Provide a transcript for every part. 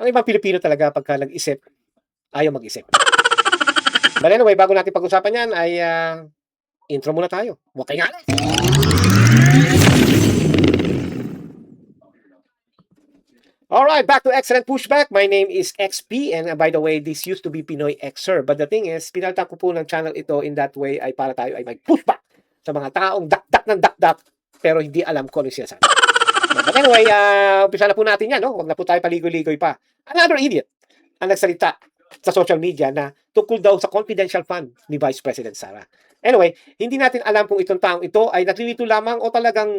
Ang ibang Pilipino talaga pagka nag-isip, ayaw mag-isip. But anyway, bago natin pag-usapan yan ay intro muna tayo. Huwag kayong alis! Alright, back to Excellent Pushback. My name is XP and by the way, this used to be Pinoy Xer. But the thing is, pinalitan ko po ng channel ito in that way ay para tayo ay may pushback sa mga taong dakdak ng dakdak pero hindi alam kung ano yung sinasabi. But anyway, umpisa na po natin yan. No? Huwag na po tayo paligoy-ligoy pa. Another idiot ang nagsalita sa social media na tungkol daw sa confidential fund ni Vice President Sara. Anyway, hindi natin alam kung itong taong ito ay naglilito lamang o talagang,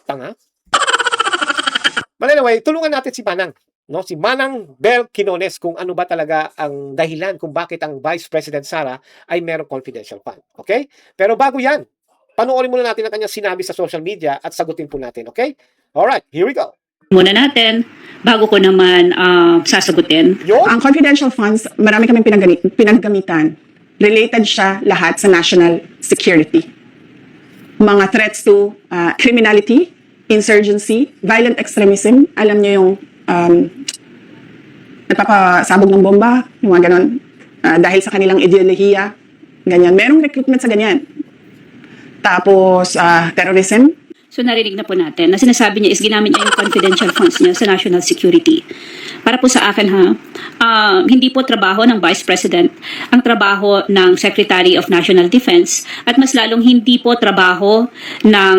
tanga? But anyway, tulungan natin si Manang. No? Si Manang Bel Quinones kung ano ba talaga ang dahilan kung bakit ang Vice President Sara ay merong confidential fund. Okay? Pero bago yan, panoorin muna natin ang kanyang sinabi sa social media at sagutin po natin. Okay? Alright, here we go. Muna natin, bago ko naman sasagutin. Ang confidential funds, marami kaming pinaggamitan. Related siya lahat sa national security. Mga threats to criminality, insurgency, violent extremism. Alam niyo yung nagpapasabog ng bomba, yung mga ganon. Dahil sa kanilang ideolohiya, ganyan. Merong recruitment sa ganyan. Tapos, terrorism. So narinig na po natin na sinasabi niya is ginamit niya yung confidential funds niya sa national security. Para po sa akin hindi po trabaho ng Vice President ang trabaho ng Secretary of National Defense at mas lalong hindi po trabaho ng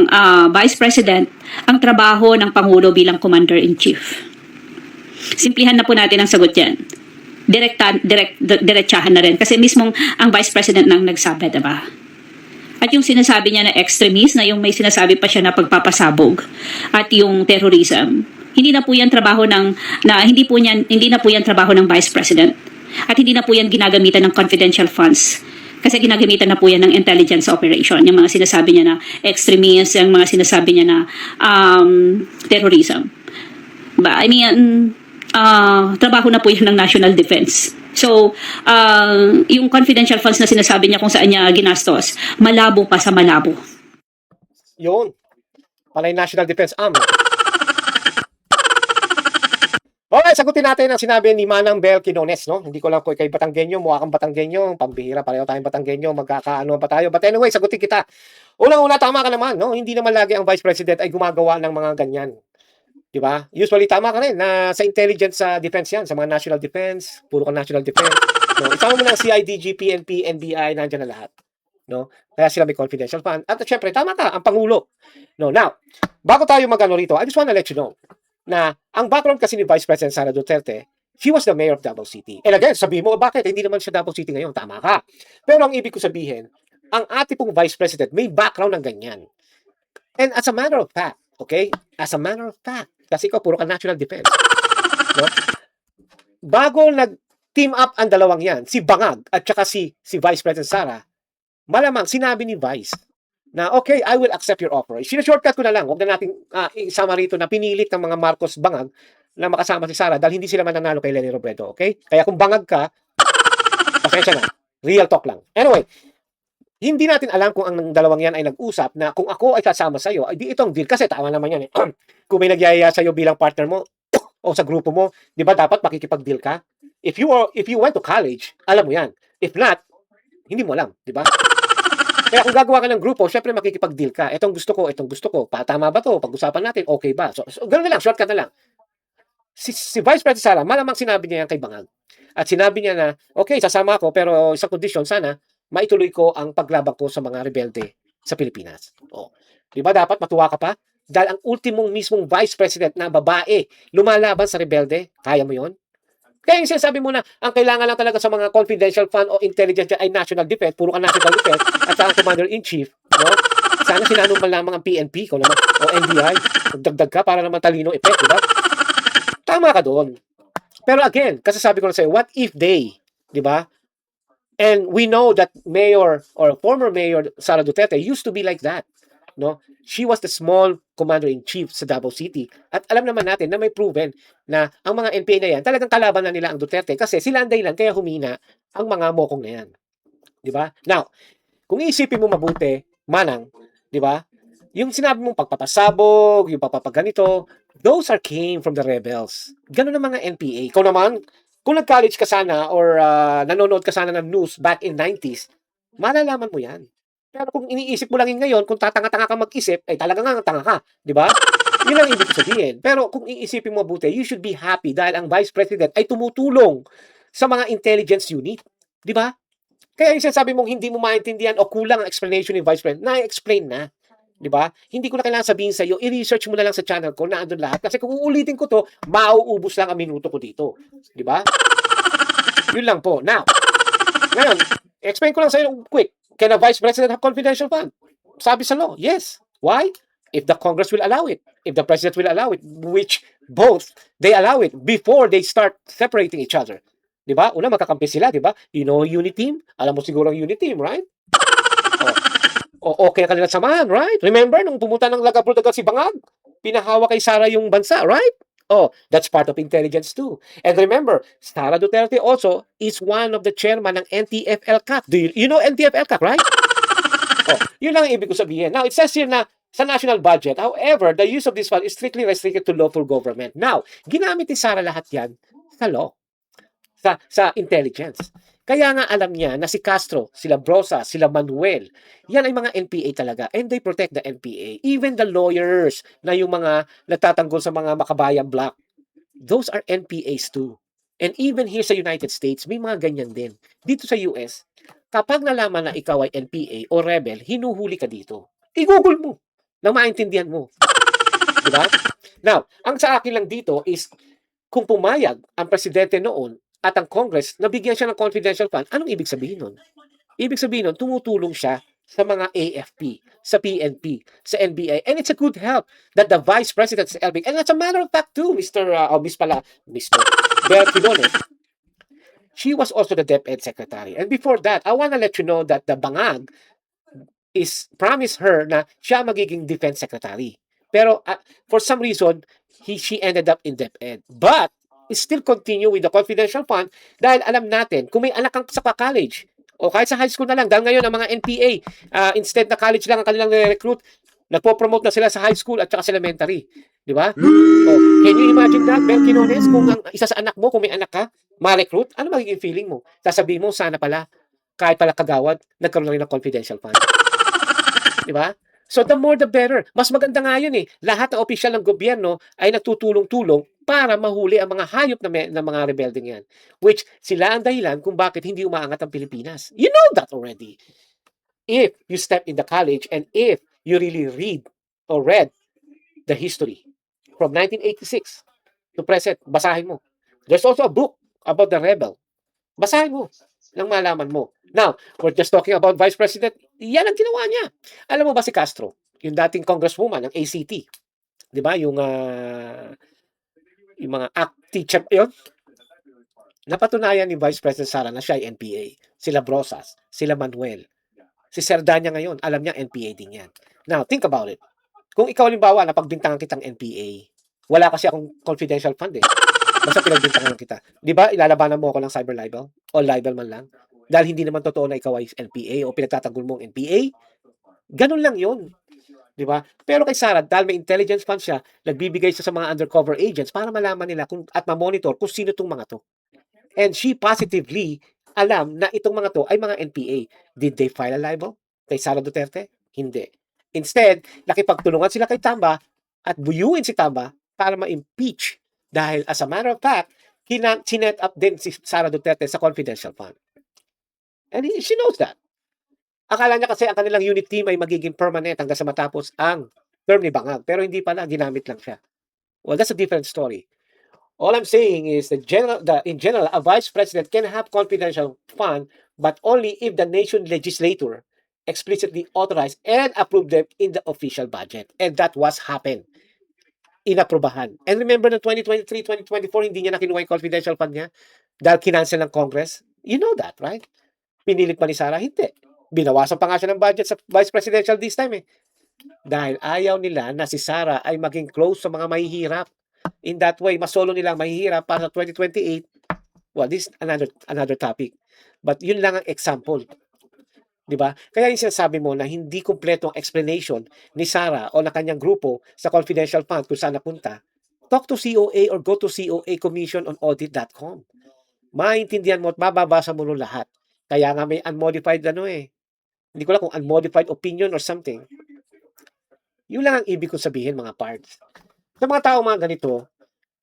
Vice President ang trabaho ng Pangulo bilang Commander-in-Chief. Simplihan na po natin ang sagot yan. Diretsahan na rin kasi mismong ang Vice President nang nagsabi, diba? At yung sinasabi niya na extremist, na yung may sinasabi pa siya na pagpapasabog at yung terrorism, hindi na po yan trabaho hindi na po yan trabaho ng Vice President. At hindi na po yan ginagamitan ng confidential funds. Kasi ginagamitan na po yan ng intelligence operation. Yung mga sinasabi niya na extremist, yung mga sinasabi niya na terrorism. Trabaho na po yan ng national defense. So, yung confidential funds na sinasabi niya kung saan niya ginastos, malabo pa sa malabo. Yun. Palay National Defense Arm. Okay, sagutin natin ang sinabi ni Manang Bel Quinones, no? Hindi ko lang kung ikay Batanggenyo, mukha kang Batanggenyo, pambihira, pareho tayong Batanggenyo, magkakaano pa tayo. But anyway, sagutin kita. Unang-una, tama ka naman, no? Hindi naman lagi ang Vice President ay gumagawa ng mga ganyan. Diba? Usually, tama ka rin na sa intelligence defense yan, sa mga national defense, puro ka national defense. No? Isama mo ng CIDG, PNP, NBI, nandiyan na lahat. No? Kaya sila may confidential fund. At syempre, tama ka, ang Pangulo. No? Now, bago tayo mag-ano rito, I just wanna let you know na ang background kasi ni Vice President Sara Duterte, she was the mayor of Davao City. And again, sabihin mo, bakit? Hindi naman siya Davao City ngayon. Tama ka. Pero ang ibig ko sabihin, ang ate pong Vice President may background ng ganyan. And as a matter of fact, okay? As a matter of fact, kasi ikaw, puro ka national defense. No? Bago nag-team up ang dalawang yan, si Bangag at saka si Vice President Sara, malamang sinabi ni Vice na, okay, I will accept your offer. Sinashortcut ko na lang, huwag na natin isama rito na pinilit ng mga Marcos Bangag na makasama si Sara dahil hindi sila mananalo kay Leni Robredo, okay? Kaya kung Bangag ka, pasensya na. Real talk lang. Anyway, hindi natin alam kung ang dalawang yan ay nag-usap na kung ako ay kasama sa'yo, ay di itong deal. Kasi tama naman yan eh. Kung may nagyayaya sa'yo bilang partner mo o sa grupo mo, di ba dapat makikipag-deal ka? If you went to college, alam mo yan. If not, hindi mo alam, di ba? Kaya kung gagawa ka ng grupo, syempre makikipag-deal ka. Itong gusto ko. Tama ba to? Pag-usapan natin, okay ba? So ganoon na lang, shortcut na lang. Si Vice President Sara, malamang sinabi niya yan kay Bangag. At sinabi niya na, okay, sasama ako, pero isang condition, sana, maituloy ko ang paglaban ko sa mga rebelde sa Pilipinas. Oh. Di ba dapat matuwa ka pa? Dahil ang ultimong mismong Vice President na babae lumalaban sa rebelde, kaya mo yon? Kaya yung sinasabi mo na ang kailangan lang talaga sa mga confidential fund o intelligence ay national defense, puro ka national defense at ang commander-in-chief, no? Sana sinanong man lamang ang PNP ko naman, o NBI, magdagdag ka para naman talino effect, di ba? Tama ka doon. Pero again, kasi sabi ko na sa'yo, what if they, di ba? And we know that Mayor or former Mayor Sara Duterte used to be like that. No? She was the small commander-in-chief sa Davao City. At alam naman natin na may proven na ang mga NPA na yan, talagang kalaban na nila ang Duterte kasi sila ang dahilan kaya humina ang mga mokong na yan. Di ba? Now, kung iisipin mo mabuti, Manang, di ba? Yung sinabi mong pagpapasabog, yung papapaganito, Those are came from the rebels. Ganun ang mga NPA. Ikaw naman, kung nag-college ka sana or nanonood ka sana ng news back in 90s, malalaman mo yan. Pero kung iniisip mo lang yun ngayon, kung tatanga-tanga ka mag-isip, ay talaga nga tanga ka. Di ba? Yun ang ibig sabihin. Pero kung iisipin mo mabuti, you should be happy dahil ang Vice President ay tumutulong sa mga intelligence unit. Di ba? Kaya yung sinasabi mong hindi mo maintindihan o kulang ang explanation ni Vice President, na-explain na. Di ba? Hindi ko na kailangan sabihin sa iyo, i-research mo na lang sa channel ko na andun lahat. Kasi kung uulitin ko to, mauubos lang ang minuto ko dito. Di ba? Yun lang po. Now, ngayon, explain ko lang sa iyo quick. Can a Vice President have confidential fund? Sabi sa law, yes. Why? If the Congress will allow it. If the President will allow it. Which both, they allow it before they start separating each other. Di ba? Una, magkakampi sila, di ba? You know unit team? Alam mo siguro ang unit team, right? O okay na kanila samahan, right? Remember, nung pumunta ng Lagapro si Bangag, pinahawa kay Sara yung bansa, right? Oh, that's part of intelligence too. And remember, Sara Duterte also is one of the chairman ng NTF-ELCAC. You know NTF-ELCAC, right? Oh, yun lang ang ibig ko sabihin. Now, it says here na sa national budget, however, the use of this fund is strictly restricted to lawful government. Now, ginamit ni Sara lahat yan sa law, sa intelligence. Kaya nga alam niya na si Castro, sila Brosa, sila Manuel, yan ay mga NPA talaga. And they protect the NPA. Even the lawyers na yung mga nagtatanggol sa mga makabayang block, those are NPAs too. And even here sa United States, may mga ganyan din. Dito sa US, kapag nalaman na ikaw ay NPA o rebel, hinuhuli ka dito. I-google mo nang maintindihan mo. Diba? Now, ang sa akin lang dito is kung pumayag ang presidente noon at ang Congress, nabigyan siya ng confidential fund, anong ibig sabihin nun? Ibig sabihin nun, tumutulong siya sa mga AFP, sa PNP, sa NBI. And it's a good help that the Vice President is helping. And as a matter of fact too, Mr. Bel Quinones, she was also the DepEd Secretary. And before that, I want to let you know that the Bangag is promised her na siya magiging Defense Secretary. Pero for some reason, she ended up in DepEd. But still continue with the confidential fund dahil alam natin, kung may anak kang sa college, o kahit sa high school na lang, dahil ngayon ang mga NPA, instead na college lang ang kanilang recruit, nagpo-promote na sila sa high school at saka sa elementary. Di ba? Oh, can you imagine that, Bel Quinones, kung ang isa sa anak mo, kung may anak ka, ma-recruit, ano magiging feeling mo? Sasabihin mo, sana pala, kahit pala kagawad, nagkaroon na rin ng confidential fund. Di ba? So the more the better. Mas maganda nga yun eh. Lahat ng opisyal ng gobyerno ay nagtutulong-tulong para mahuli ang mga hayop na mga rebelding yan. Which sila ang dahilan kung bakit hindi umaangat ang Pilipinas. You know that already. If you step in the college and if you really read or read the history from 1986 to present, basahin mo. There's also a book about the rebel. Basahin mo nang malaman mo. Now, we're just talking about Vice President. Yan ang ginawa niya. Alam mo ba si Castro, yung dating congresswoman ng ACT, di ba? Yung mga ACT teacher yun, napatunayan ni Vice President Sara na siya ay NPA. Sila Brosas, sila Manuel. Si Serdanya ngayon, alam niya NPA din yan. Now, think about it. Kung ikaw halimbawa, napagbintangan kitang NPA, wala kasi akong confidential fund eh. Basta pinagbintangan kita. Di ba, ilalabanan mo ako ng cyber libel? O libel man lang? Dahil hindi naman totoo na ikaw ay NPA o pinagtatanggol mo ang NPA. Ganun lang yun. Di ba? Pero kay Sara, dahil may intelligence fund siya, nagbibigay siya sa mga undercover agents para malaman nila at ma-monitor kung sino itong mga to. And she positively alam na itong mga to ay mga NPA. Did they file a libel kay Sara Duterte? Hindi. Instead, nakipagtulungan sila kay Tamba at buyuin si Tamba para ma-impeach. Dahil as a matter of fact, sinet up din si Sara Duterte sa confidential fund. And she knows that. Akala niya kasi ang kanilang unit team ay magiging permanent hanggang sa matapos ang term ni Bangag. Pero hindi pala, ginamit lang siya. Well, that's a different story. All I'm saying is that in general, a vice president can have confidential fund, but only if the nation legislature explicitly authorized and approved them in the official budget. And that was happened. Inaprubahan. And remember na 2023, 2024, hindi niya na kinuha yung confidential fund niya dahil kinancel ng Congress. You know that, right? Pinilit pa ni Sara? Hindi. Binawasan pa nga siya ng budget sa vice presidential this time eh. Dahil ayaw nila na si Sara ay maging close sa mga mahihirap. In that way, masolo nilang mahihirap para sa 2028. Well, this is another topic. But yun lang ang example. Diba? Kaya yung sinasabi mo na hindi kumpleto ang explanation ni Sara o na kanyang grupo sa confidential fund kung saan napunta, talk to COA or go to COA Commission on Audit.com. Maintindihan mo at mababasa mo nun lahat. Kaya nga may unmodified hindi ko alam kung unmodified opinion or something. Yun lang ang ibig kong sabihin, mga parts. Sa mga tao mga ganito,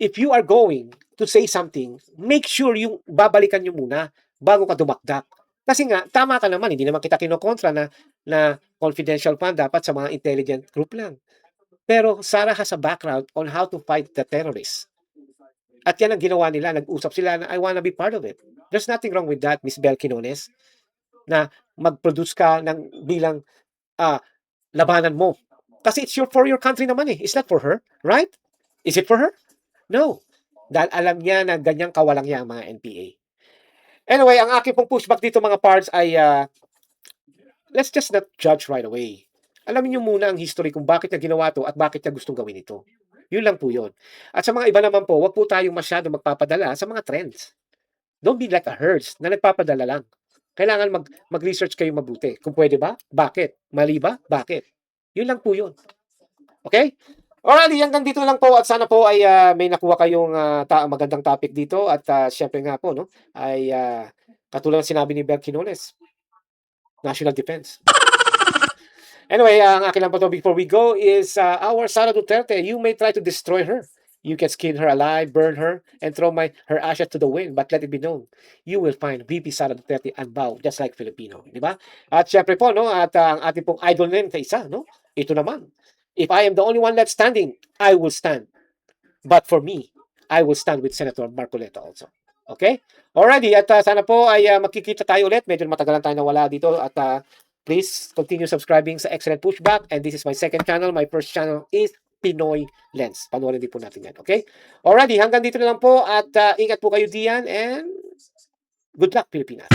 if you are going to say something, make sure yung babalikan nyo muna bago ka dumakdak. Kasi nga, tama ka naman, hindi naman kita kinokontra na confidential fund dapat sa mga intelligent group lang. Pero Sarah has a background on how to fight the terrorists. At yan ang ginawa nila, nag-usap sila na I wanna be part of it. There's nothing wrong with that, Miss Bel Quinones, na mag-produce ka ng bilang labanan mo. Kasi it's for your country naman eh. It's not for her, right? Is it for her? No. Dahil alam niya na ganyang kawalang niya ang mga NPA. Anyway, ang aking pong pushback dito mga parts ay let's just not judge right away. Alamin niyo muna ang history kung bakit niya ginawa to at bakit niya gustong gawin ito. Yun lang po yun. At sa mga iba naman po, wag po tayong masyado magpapadala sa mga trends. Don't be like a herds na nagpapadala lang. Kailangan mag-research kayo mabuti. Kung pwede ba? Bakit? Mali ba? Bakit? Yun lang po yun. Okay? Alrighty, hanggang dito lang po at sana po ay may nakuha kayong magandang topic dito at syempre nga po ay katulad ng sinabi ni Bel Quinones, national defense. Anyway, ang akin lang po to before we go is our Sara Duterte. You may try to destroy her. You can skin her alive, burn her, and throw her ashes to the wind. But let it be known, you will find VP Sara Duterte unbowed, just like Filipino. Di ba? At syempre po, at ang ating pong idol name sa isa, ito naman. If I am the only one left standing, I will stand. But for me, I will stand with Senator Marcoleta also. Okay? Alrighty, at sana po ay magkikita tayo ulit. Medyo matagalan tayo nawala dito. At please continue subscribing sa Excellent Pushback. And this is my second channel. My first channel is Pinoy Lens. Panoorin din po natin yan. Okay? Alrighty, hanggang dito na lang po. At ingat po kayo diyan. And good luck, Pilipinas.